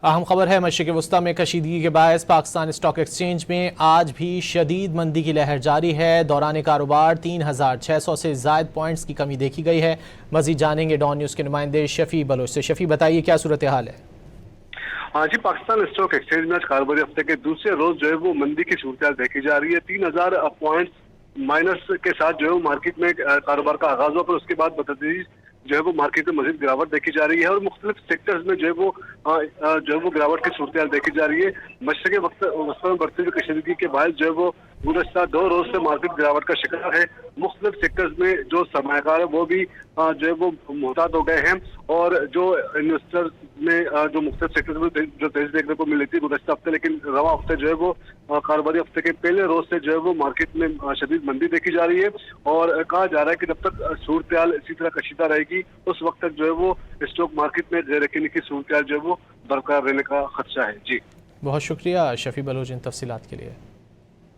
अहम खबर है मशरिक़ वस्ती में कशीदगी के बायस पाकिस्तान स्टॉक एक्सचेंज में आज भी शदीद मंदी की लहर जारी है। दौरान कारोबार 3600 से ज़ायद पॉइंट्स की कमी देखी गई है। मज़ीद जानेंगे डॉन न्यूज़ के नुमाइंदे शफी बलोच से। शफी, बताइए क्या सूरत हाल है? हाँ जी, पाकिस्तान स्टॉक एक्सचेंज में आज कारोबारी हफ्ते के दूसरे रोज जो है वो मंदी की सूरत देखी जा रही है। 3000 पॉइंट्स माइनस के साथ जो है मार्केट में कारोबार का आगाज हुआ, पर उसके बाद बतदरीज जो है वो मार्केट में मजीद गिरावट देखी जा रही है और मुख्तलिफ सेक्टर्स में जो है वो गिरावट की सूरत देखी जा रही है। मशरिक़ वस्ती में बढ़ती हुई कशीदगी के बायस जो है वो गुज़श्ता 2 रोज से मार्केट गिरावट का शिकार है। मुख्तलिफ सेक्टर्स में जो सरमायाकार है वो भी जो है वो मुहतात हो गए हैं और जो इन्वेस्टर्स में जो मुख्तलिफ सेक्टर्स में जो तेजी देखने को मिली थी गुज़श्ता हफ्ते, लेकिन रवा हफ्ते जो है वो कारोबारी हफ्ते के पहले रोज से जो है वो मार्केट में शदीद मंदी देखी जा रही है और कहा जा रहा है कि जब तक सूरत इसी तरह कशीदा रहेगी उस वक्त तक जो है वो स्टॉक मार्केट में गैर यकीनी की सूरत जो है वो बरकरार रहने का खदशा है। जी, बहुत शुक्रिया शफी बलोच इन तफसीलात के लिए।